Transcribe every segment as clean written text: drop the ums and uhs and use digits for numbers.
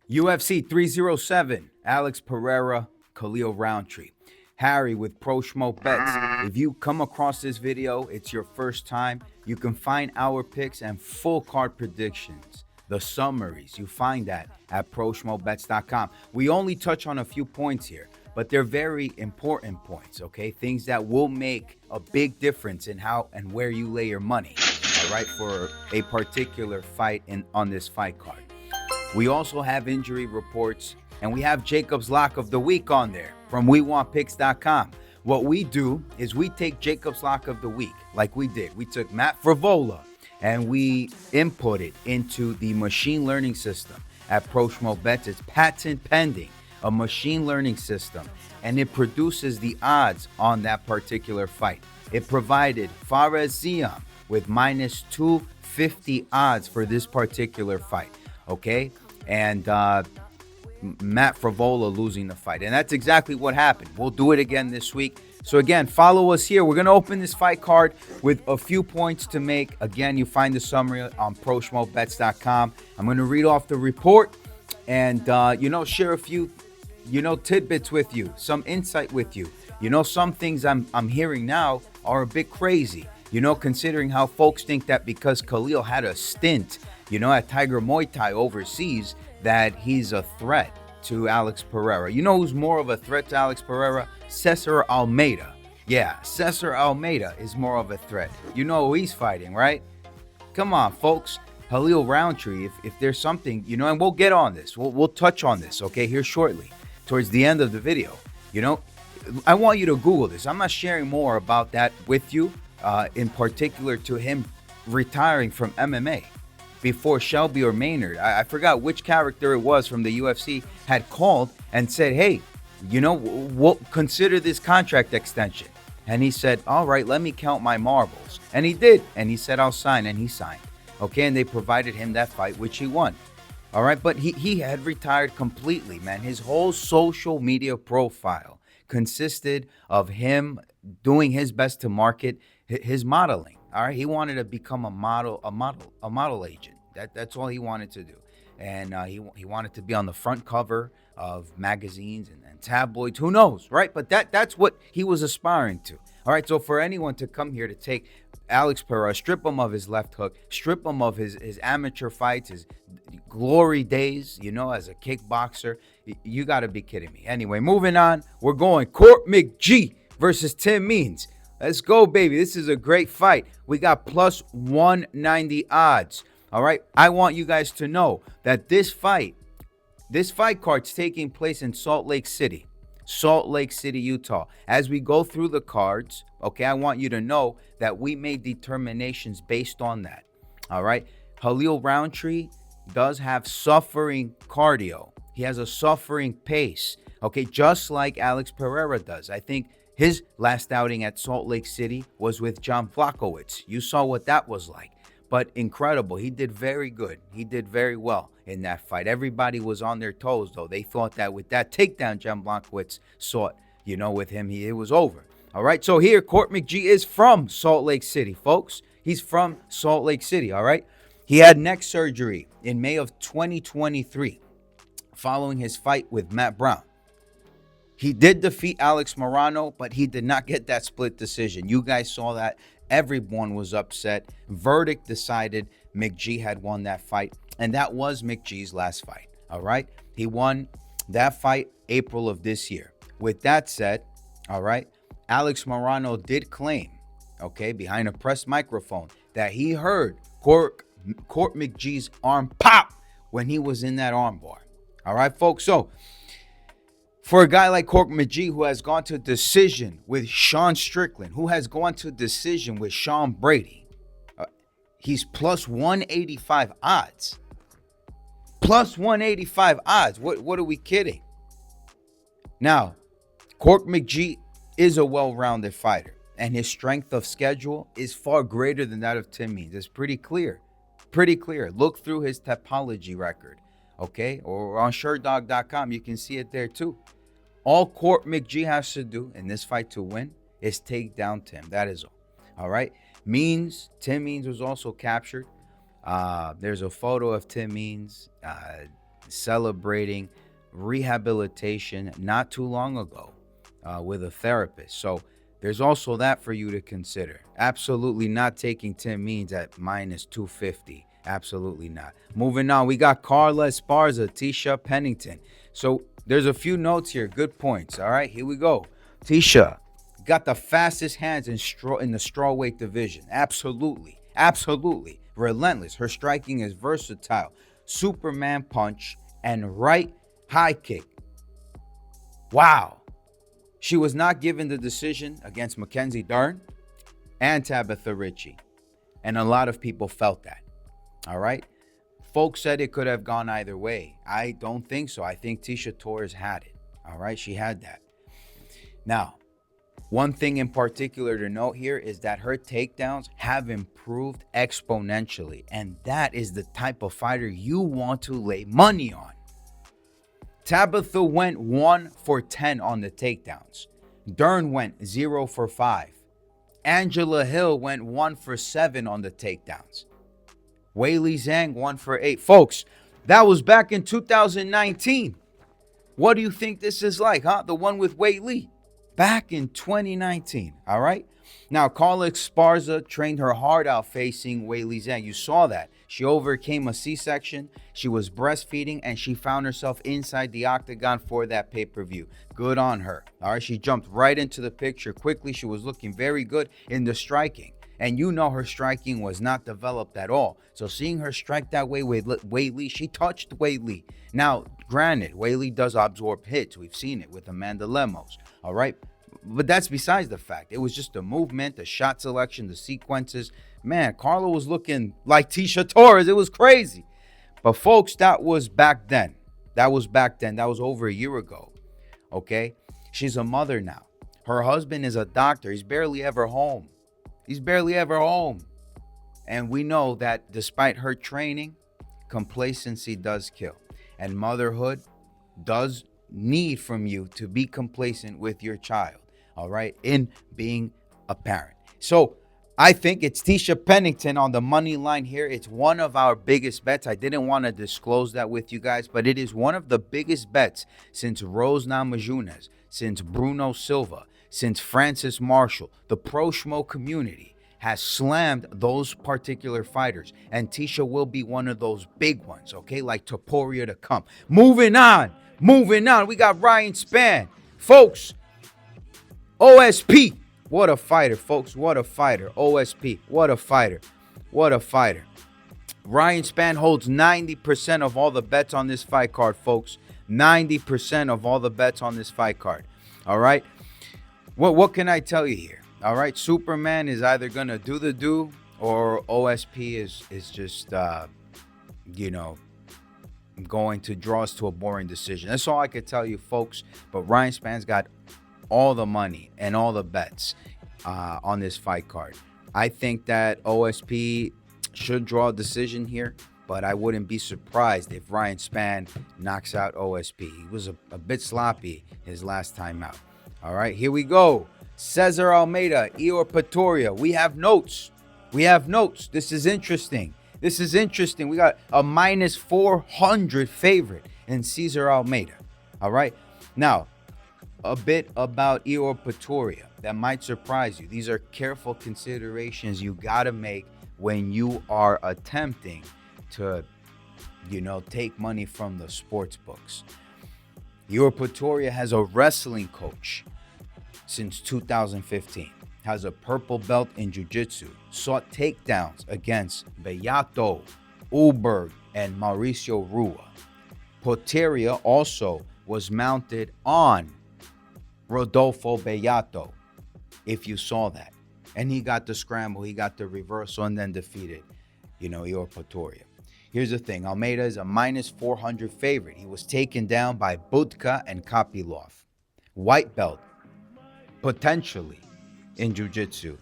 UFC 307, AlexPereira, KhalilRountree. Harry with Pro Schmo Bets. If you come across this video, it's your first time, you can find our picks and full card predictions, the summaries. You find that at ProSchmoBets.com. We only touch on a few points here, but they're very important points, okay? Things that will make a big difference in how and where you lay your money, all right, for a particular fight on this fight card. We also have injury reports, and we have Jacob's Lock of the Week on there from WeWantPicks.com. What we do is we take Jacob's Lock of the Week, like we did. We took Matt Frivola, and we input it into the machine learning system at Pro Bets. It's patent pending, a machine learning system, and it produces the odds on that particular fight. It provided Fares Ziam with minus 250 odds for this particular fight, okay? And Matt Frivola losing the fight. And that's exactly what happened. We'll do it again this week. So again, follow us here. We're going to open this fight card with a few points to make. Again, you find the summary on ProSchmoBets.com. I'm going to read off the report and, share a few, tidbits with you, some insight with you. Some things I'm hearing now are a bit crazy, considering how folks think that because Khalil had a stint, at Tiger Muay Thai overseas, that he's a threat to AlexPereira. You know who's more of a threat to AlexPereira? Cesar Almeida. Yeah, Cesar Almeida is more of a threat. You know who he's fighting, right? Come on, folks. KhalilRountree, if there's something, and we'll get on this. We'll touch on this, okay, here shortly, towards the end of the video. I want you to Google this. I'm not sharing more about that with you, in particular to him retiring from MMA. Before Shelby or Maynard, I forgot which character it was from the UFC, had called and said, hey, we'll consider this contract extension. And he said, all right, let me count my marbles. And he did. And he said, I'll sign. And he signed. Okay. And they provided him that fight, which he won. All right. But he had retired completely, man. His whole social media profile consisted of him doing his best to market his modeling. All right. He wanted to become a model agent. That's all he wanted to do. And he wanted to be on the front cover of magazines and tabloids. Who knows, right? But that's what he was aspiring to. All right, so for anyone to come here to take AlexPereira, strip him of his left hook, strip him of his amateur fights, his glory days, as a kickboxer, you got to be kidding me. Anyway, moving on, we're going Court McGee versus Tim Means. Let's go, baby. This is a great fight. We got plus 190 odds. All right, I want you guys to know that this fight card's taking place in Salt Lake City, Utah. As we go through the cards, okay, I want you to know that we made determinations based on that. All right, KhalilRountree does have suffering cardio. He has a suffering pace, okay, just like AlexPereira does. I think his last outing at Salt Lake City was with John Blachowicz. You saw what that was like. But incredible. He did very good. He did very well in that fight. Everybody was on their toes, though. They thought that with that takedown John Blachowicz sought, with him, it was over. All right, so here, Court McGee is from Salt Lake City, folks. He's from Salt Lake City, all right? He had neck surgery in May of 2023 following his fight with Matt Brown. He did defeat Alex Morano, but he did not get that split decision. You guys saw that. Everyone was upset. Verdict decided McGee had won that fight, and that was McGee's last fight. All right, he won that fight April of this year. With that said, all right, Alex Morano did claim, okay, behind a press microphone, that he heard Court McGee's arm pop when he was in that armbar. All right, folks. So for a guy like Court McGee, who has gone to decision with Sean Strickland, who has gone to decision with Sean Brady, he's plus 185 odds. Plus 185 odds. What are we kidding? Now, Court McGee is a well-rounded fighter, and his strength of schedule is far greater than that of Tim Means. It's pretty clear. Pretty clear. Look through his Tapology record, okay? Or on SureDog.com, you can see it there too. All Court McGee has to do in this fight to win is take down Tim. That is all. All right. Tim Means was also captured. There's a photo of Tim Means celebrating rehabilitation not too long ago with a therapist. So there's also that for you to consider. Absolutely not taking Tim Means at minus 250. Absolutely not. Moving on, we got Carla, Esparza, Tecia, Pennington. So there's a few notes here. Good points. All right, here we go. Tecia got the fastest hands in the strawweight division. Absolutely. Absolutely. Relentless. Her striking is versatile. Superman punch and right high kick. Wow. She was not given the decision against Mackenzie Dern and Tabitha Ritchie. And a lot of people felt that. All right. Folks said it could have gone either way. I don't think so. I think Tecia Torres had it. All right. She had that. Now, one thing in particular to note here is that her takedowns have improved exponentially. And that is the type of fighter you want to lay money on. Tabitha went 1 for 10 on the takedowns. Dern went 0 for 5. Angela Hill went 1 for 7 on the takedowns. Weili Zhang 1 for 8. Folks, that was back in 2019. What do you think this is like, huh? The one with Weili. Back in 2019, all right? Now, Carla Esparza trained her heart out facing Weili Zhang. You saw that. She overcame a C-section. She was breastfeeding, and she found herself inside the octagon for that pay-per-view. Good on her. All right, she jumped right into the picture quickly. She was looking very good in the striking. And you know her striking was not developed at all. So seeing her strike that way with Weili, she touched Weili. Now, granted, Weili does absorb hits. We've seen it with Amanda Lemos. All right. But that's besides the fact. It was just the movement, the shot selection, the sequences. Man, Carla was looking like Tecia Torres. It was crazy. But folks, that was back then. That was over a year ago. Okay. She's a mother now. Her husband is a doctor. He's barely ever home. And we know that despite her training, complacency does kill. And motherhood does need from you to be complacent with your child, all right, in being a parent. So I think it's Tecia Pennington on the money line here. It's one of our biggest bets. I didn't want to disclose that with you guys, but it is one of the biggest bets since Rose Namajunas, since Bruno Silva, since Francis Marshall. The pro schmo community has slammed those particular fighters, and Tecia will be one of those big ones, okay, like Topuria to come. Moving on, we got Ryan Spann. Folks, OSP, what a fighter, folks, what a fighter. OSP, what a fighter. Ryan Spann holds 90% of all the bets on this fight card, folks. 90% of all the bets on this fight card, all right? What can I tell you here? All right, Superman is either going to do the do, or OSP is just, going to draw us to a boring decision. That's all I could tell you, folks. But Ryan Spann's got all the money and all the bets on this fight card. I think that OSP should draw a decision here, but I wouldn't be surprised if Ryan Spann knocks out OSP. He was a bit sloppy his last time out. All right, here we go. Cesar Almeida, Ihor Potieira. We have notes. This is interesting. We got a minus 400 favorite in Cesar Almeida. All right. Now, a bit about Ihor Potieira that might surprise you. These are careful considerations you got to make when you are attempting to, take money from the sports books. Ihor Potieira has a wrestling coach since 2015, has a purple belt in jiu-jitsu, sought takedowns against Bellato, Uberg, and Mauricio Rua. Potieira also was mounted on Rodolfo Bellato, if you saw that. And he got the scramble, he got the reversal, and then defeated, Ihor Potieira. Here's the thing, Almeida is a minus 400 favorite. He was taken down by Budka and Kopylov. White belt, potentially in jiu-jitsu,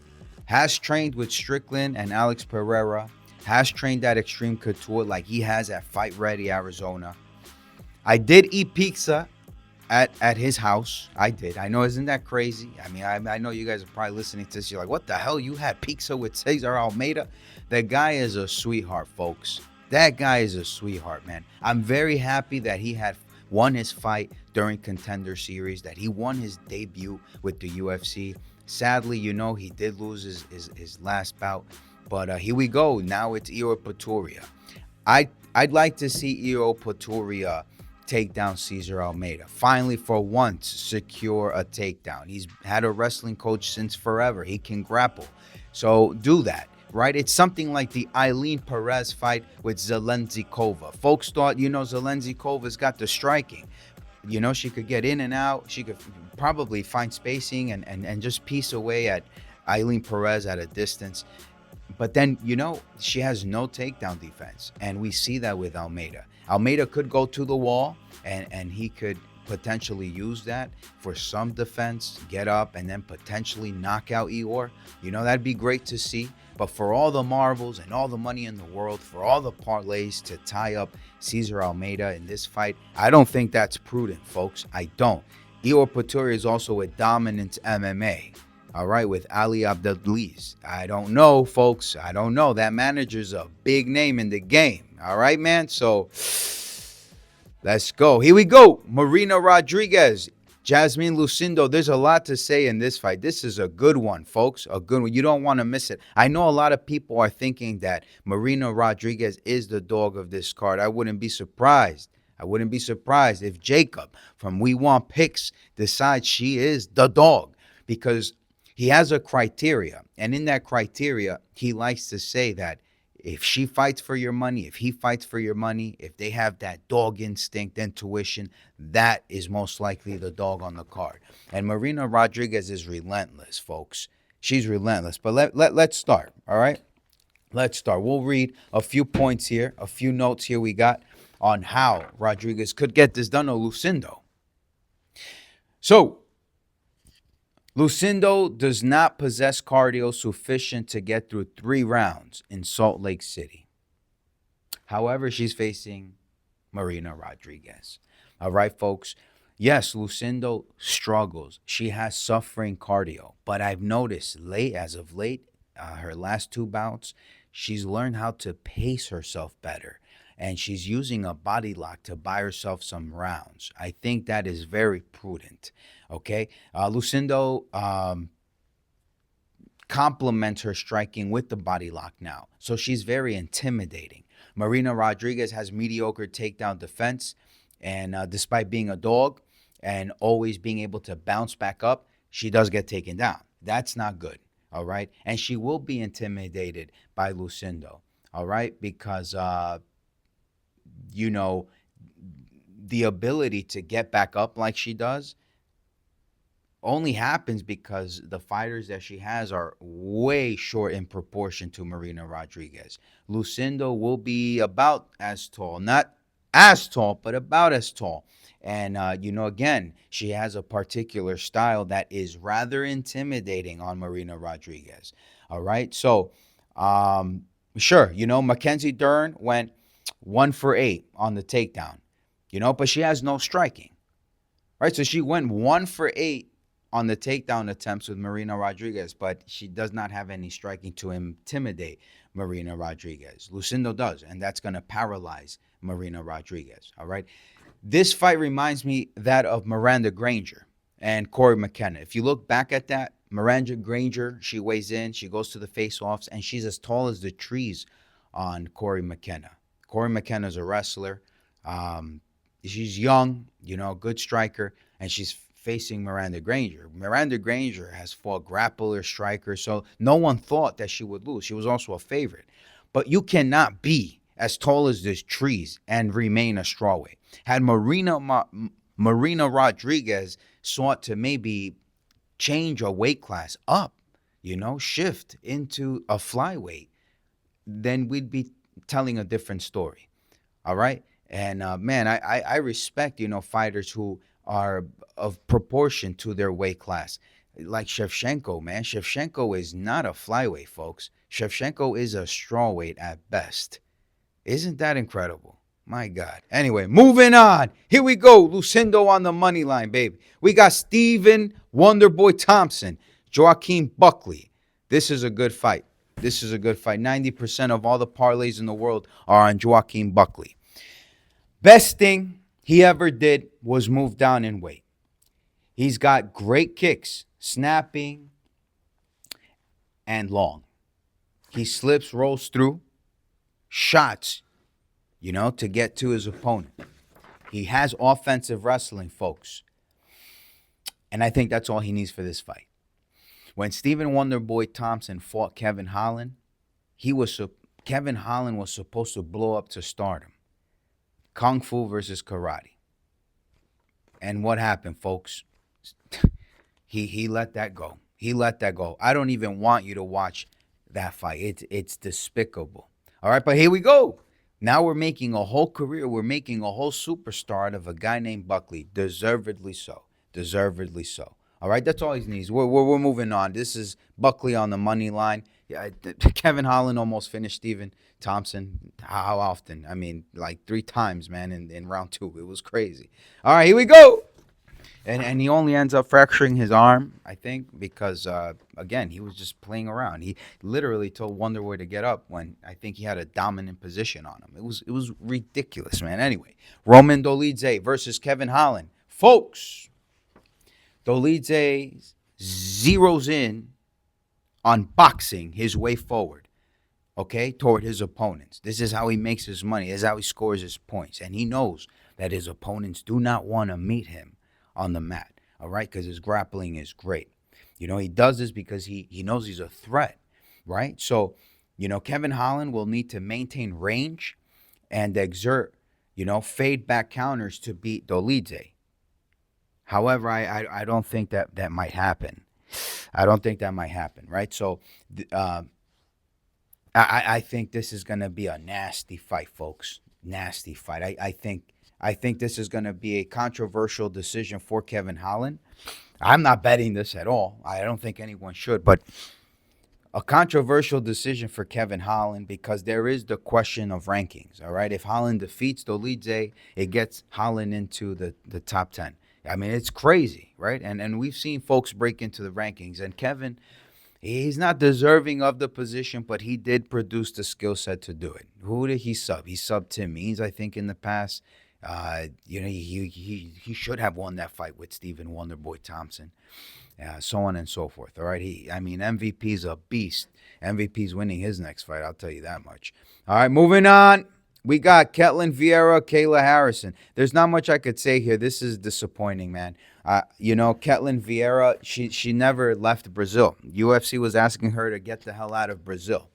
has trained with Strickland and AlexPereira, has trained at Extreme Couture like he has at Fight Ready Arizona. I did eat pizza at his house. I did. I know, isn't that crazy? I mean, I know you guys are probably listening to this. You're like, what the hell? You had pizza with Cesar Almeida? The guy is a sweetheart, folks. That guy is a sweetheart, man. I'm very happy that he had won his fight during Contender Series, that he won his debut with the UFC. Sadly, he did lose his last bout. But here we go. Now it's Ihor Potieira. I'd like to see Ihor Potieira take down Cesar Almeida. Finally, for once, secure a takedown. He's had a wrestling coach since forever. He can grapple. So do that, right? It's something like the Eileen Perez fight with Zelenzikova. Folks thought, Zelendzikova's got the striking. She could get in and out. She could probably find spacing and just piece away at Eileen Perez at a distance. But then, she has no takedown defense. And we see that with Almeida. Almeida could go to the wall, and he could potentially use that for some defense, get up, and then potentially knock out Ihor. That'd be great to see. But for all the marbles and all the money in the world, for all the parlays to tie up Cesar Almeida in this fight, I don't think that's prudent, folks. I don't. Ihor Potieira is also a dominant MMA. All right, with Ali Abdelaziz. I don't know, folks. I don't know. That manager's a big name in the game. All right, man? So let's go. Here we go. Marina Rodriguez, Jasmine Lucindo. There's a lot to say in this fight. This is a good one, folks. A good one. You don't want to miss it. I know a lot of people are thinking that Marina Rodriguez is the dog of this card. I wouldn't be surprised. I wouldn't be surprised if Jacob from We Want Picks decides she is the dog, because he has a criteria, and in that criteria, he likes to say that if she fights for your money, if he fights for your money, if they have that dog instinct, intuition, that is most likely the dog on the card. And Marina Rodriguez is relentless, folks. She's relentless. But let's start, all right? Let's start. We'll read a few points here, a few notes here we got on how Rodriguez could get this done to Lucindo. So, Lucindo does not possess cardio sufficient to get through 3 rounds in Salt Lake City. However, she's facing Marina Rodriguez. All right, folks. Yes, Lucindo struggles. She has suffering cardio. But I've noticed as of late, her last 2 bouts, she's learned how to pace herself better. And she's using a body lock to buy herself some rounds. I think that is very prudent. Okay, Lucindo complements her striking with the body lock now. So she's very intimidating. Marina Rodriguez has mediocre takedown defense. And despite being a dog and always being able to bounce back up, she does get taken down. That's not good. All right. And she will be intimidated by Lucindo. All right. Because, the ability to get back up like she does only happens because the fighters that she has are way short in proportion to Marina Rodriguez. Lucindo will be about as tall, not as tall, but about as tall. And, again, she has a particular style that is rather intimidating on Marina Rodriguez. All right. So, sure, Mackenzie Dern went 1 for 8 on the takedown, but she has no striking. Right. So she went 1 for 8 on the takedown attempts with Marina Rodriguez, but she does not have any striking to intimidate Marina Rodriguez. Lucindo does, and that's going to paralyze Marina Rodriguez, all right? This fight reminds me that of Miranda Granger and Corey McKenna. If you look back at that, Miranda Granger, she weighs in, she goes to the face-offs, and she's as tall as the trees on Corey McKenna. Corey McKenna's a wrestler. She's young, good striker, and she's facing Miranda Granger. Miranda Granger has fought grappler, striker, so no one thought that she would lose. She was also a favorite. But you cannot be as tall as these trees and remain a strawweight. Had Marina Rodriguez sought to maybe change a weight class up, shift into a flyweight, then we'd be telling a different story. All right? And, man, I respect, fighters who are of proportion to their weight class. Like Shevchenko, man. Shevchenko is not a flyweight, folks. Shevchenko is a strawweight at best. Isn't that incredible? My God. Anyway, moving on. Here we go. Lucindo on the money line, baby. We got Stephen Wonderboy Thompson, Joaquin Buckley. This is a good fight. This is a good fight. 90% of all the parlays in the world are on Joaquin Buckley. Best thing he ever did was move down in weight. He's got great kicks, snapping, and long. He slips, rolls through, shots, to get to his opponent. He has offensive wrestling, folks. And I think that's all he needs for this fight. When Stephen Wonderboy Thompson fought Kevin Holland, Kevin Holland was supposed to blow up to stardom. Kung Fu versus karate. And what happened, folks? He let that go. He let that go. I don't even want you to watch that fight. It's despicable. All right, but here we go. Now we're making a whole career. We're making a whole superstar out of a guy named Buckley. Deservedly so. Deservedly so. All right, that's all he needs. We're moving on. This is Buckley on the money line. Yeah, Kevin Holland almost finished Stephen Thompson. How often? I mean, like 3 times, man, in round 2. It was crazy. All right, here we go. And he only ends up fracturing his arm, I think, because, again, he was just playing around. He literally told Wonderboy to get up when I think he had a dominant position on him. It was ridiculous, man. Anyway, Roman Dolidze versus Kevin Holland. Folks, Dolidze zeroes in on boxing his way forward, okay, toward his opponents. This is how he makes his money. This is how he scores his points. And he knows that his opponents do not want to meet him on the mat, all right, because his grappling is great. He does this because he knows he's a threat, right? So, Kevin Holland will need to maintain range and exert, fade back counters to beat Dolidze. However, I don't think that might happen. I don't think that might happen, right? So, I think this is going to be a nasty fight, folks. Nasty fight. I think this is going to be a controversial decision for Kevin Holland. I'm not betting this at all. I don't think anyone should, but a controversial decision for Kevin Holland because there is the question of rankings, all right? If Holland defeats Dolidze, it gets Holland into the top 10. I mean, it's crazy, right? And we've seen folks break into the rankings, and Kevin, he's not deserving of the position, but he did produce the skill set to do it. Who did he sub? He subbed Tim Means, I think, in the past. He should have won that fight with Stephen Wonderboy Thompson, so on and so forth. All right, MVP's a beast. MVP's winning his next fight. I'll tell you that much. All right, moving on. We got Ketlen, Vieira, Kayla Harrison. There's not much I could say here. This is disappointing, man. Ketlen Vieira, she never left Brazil. UFC was asking her to get the hell out of Brazil.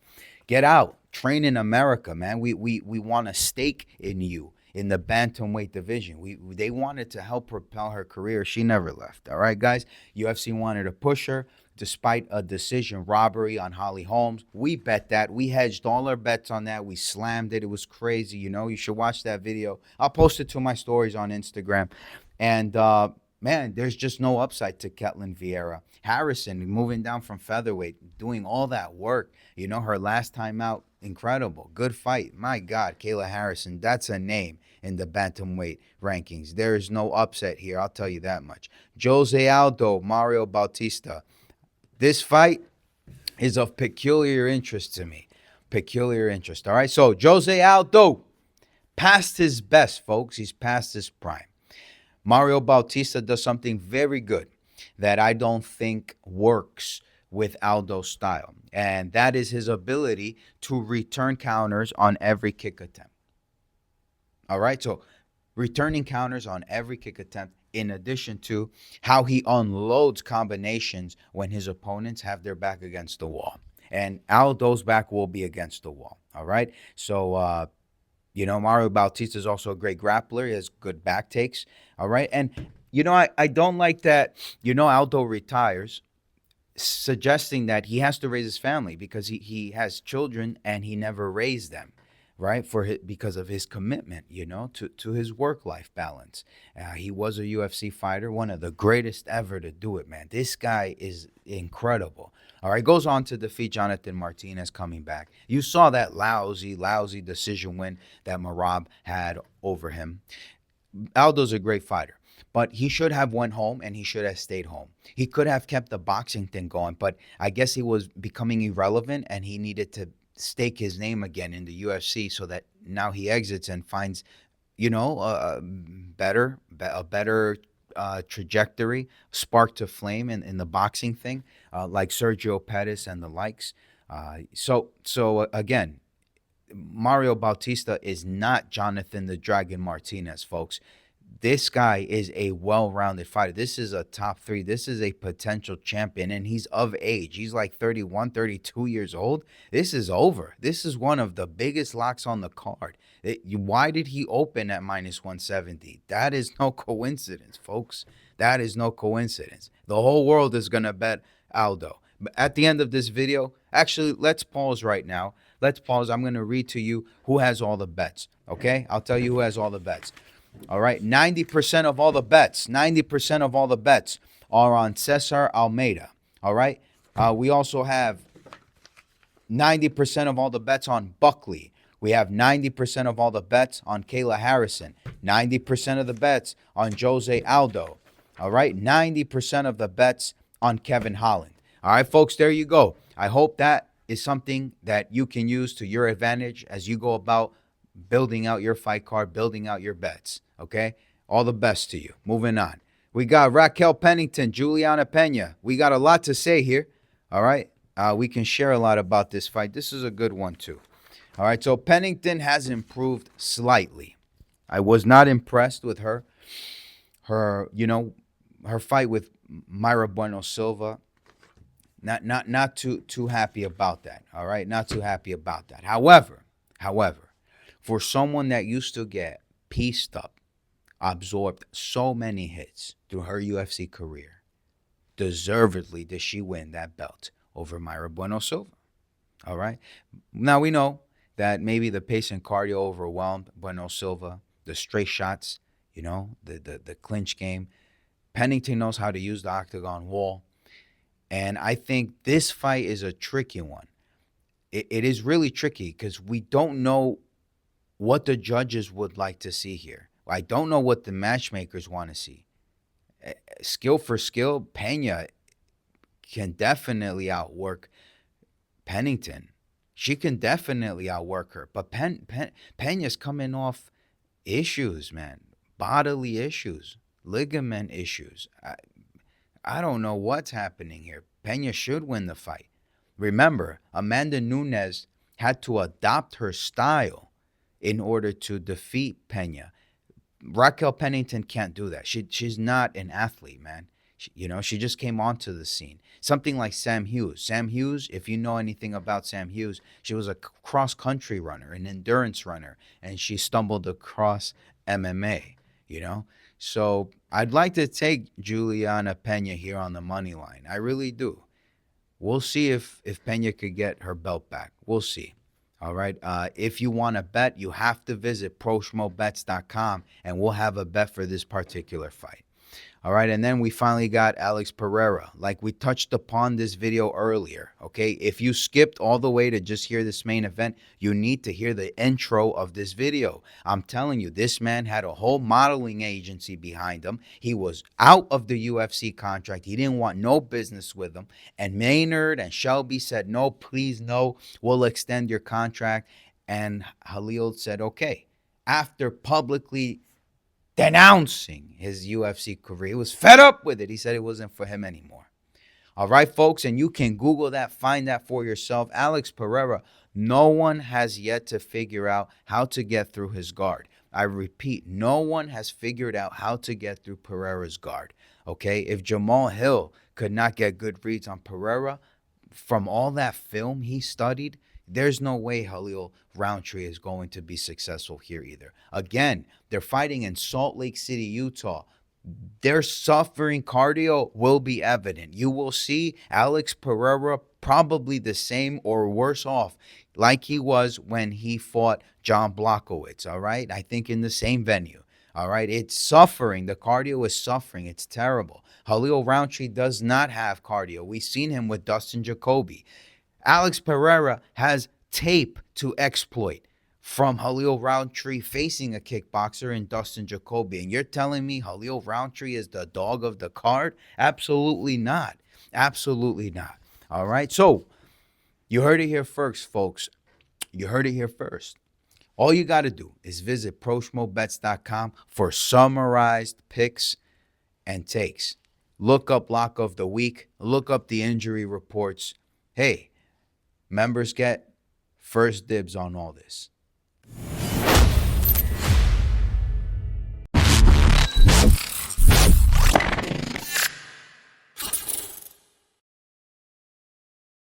Get out. Train in America, man. We want a stake in you in the bantamweight division. They wanted to help propel her career. She never left. All right, guys. UFC wanted to push her despite a decision robbery on Holly Holmes. We bet that. We hedged all our bets on that. We slammed it. It was crazy. You should watch that video. I'll post it to my stories on Instagram. And, man, there's just no upside to Ketlen Vieira. Harrison, moving down from featherweight, doing all that work. Her last time out, incredible. Good fight. My God, Kayla Harrison, that's a name in the bantamweight rankings. There is no upset here, I'll tell you that much. Jose Aldo, Mario Bautista. This fight is of peculiar interest to me. Peculiar interest, all right? So, Jose Aldo, past his best, folks. He's past his prime. Mario Bautista does something very good that I don't think works with Aldo's style, and that is his ability to return counters on every kick attempt. All right, so returning counters on every kick attempt, in addition to how he unloads combinations when his opponents have their back against the wall. And Aldo's back will be against the wall, all right? So, Mario Bautista is also a great grappler. He has good back takes, all right? And, I don't like that, Aldo retires, suggesting that he has to raise his family because he has children and he never raised them, right? Because of his commitment, to his work-life balance. He was a UFC fighter, one of the greatest ever to do it, man. This guy is incredible. All right, goes on to defeat Jonathan Martinez coming back. You saw that lousy decision win that Merab had over him. Aldo's a great fighter. But he should have went home and he should have stayed home. He could have kept the boxing thing going, but I guess he was becoming irrelevant and he needed to stake his name again in the UFC so that now he exits and finds, a better trajectory, spark to flame in the boxing thing, like Sergio Pettis and the likes. Again, Mario Bautista is not Jonathan the Dragon Martinez, folks. This guy is a well-rounded fighter. This is a top 3. This is a potential champion, and he's of age. He's like 31, 32 years old. This is over. This is one of the biggest locks on the card. Why did he open at minus 170? That is no coincidence, folks. That is no coincidence. The whole world is going to bet Aldo. But at the end of this video, actually, let's pause right now. Let's pause. I'm going to read to you who has all the bets, okay? I'll tell you who has all the bets. All right, 90% of all the bets, 90% of all the bets are on Cesar Almeida. All right, we also have 90% of all the bets on Buckley. We have 90% of all the bets on Kayla Harrison. 90% of the bets on Jose Aldo. All right, 90% of the bets on Kevin Holland. All right, folks, there you go. I hope that is something that you can use to your advantage as you go about building out your fight card, building out your bets, okay? All the best to you. Moving on. We got Raquel Pennington, JuliannaPena. We got a lot to say here, all right? We can share a lot about this fight. This is a good one, too. All right, so Pennington has improved slightly. I was not impressed with her fight with Mayra Bueno Silva. Not too happy about that, all right? Not too happy about that. However, for someone that used to get pieced up, absorbed so many hits through her UFC career, deservedly did she win that belt over Mayra Bueno Silva. All right? Now we know that maybe the pace and cardio overwhelmed Bueno Silva, the straight shots, the clinch game. Pennington knows how to use the octagon wall. And I think this fight is a tricky one. It is really tricky because we don't know what the judges would like to see here. I don't know what the matchmakers want to see. Skill for skill, Pena can definitely outwork Pennington. She can definitely outwork her. But Pena's coming off issues, man. Bodily issues, ligament issues. I don't know what's happening here. Pena should win the fight. Remember, Amanda Nunes had to adopt her style in order to defeat Pena. Raquel Pennington can't do that. She's not an athlete, man. She just came onto the scene. Something like Sam Hughes. Sam Hughes, if you know anything about Sam Hughes, she was a cross-country runner, an endurance runner, and she stumbled across MMA, So I'd like to take JuliannaPena here on the money line. I really do. We'll see if Pena could get her belt back. We'll see. All right. If you want to bet, you have to visit proschmobets.com, and we'll have a bet for this particular fight. All right, and then we finally got AlexPereira. Like we touched upon this video earlier, okay? If you skipped all the way to just hear this main event, you need to hear the intro of this video. I'm telling you, this man had a whole modeling agency behind him. He was out of the UFC contract. He didn't want no business with him. And Maynard and Shelby said, no, please, no, we'll extend your contract. And Khalil said, okay. After publicly denouncing his UFC career. He was fed up with it. He said it wasn't for him anymore. All right, folks, and you can Google that, find that for yourself. AlexPereira, no one has yet to figure out how to get through his guard. I repeat, no one has figured out how to get through Pereira's guard. Okay, if Jamal Hill could not get good reads on Pereira, from all that film he studied, there's no way KhalilRountree is going to be successful here either. Again, they're fighting in Salt Lake City, Utah. Their suffering cardio will be evident. You will see AlexPereira probably the same or worse off like he was when he fought John Blachowicz, all right? I think in the same venue, all right? It's suffering. The cardio is suffering. It's terrible. KhalilRountree does not have cardio. We've seen him with Dustin Jacoby. AlexPereira has tape to exploit from Khalil Rountree facing a kickboxer in Dustin Jacoby. And you're telling me Khalil Rountree is the dog of the card? Absolutely not. Absolutely not. All right. So you heard it here first, folks. You heard it here first. All you got to do is visit proshmobets.com for summarized picks and takes. Look up lock of the week. Look up the injury reports. Hey, members get first dibs on all this.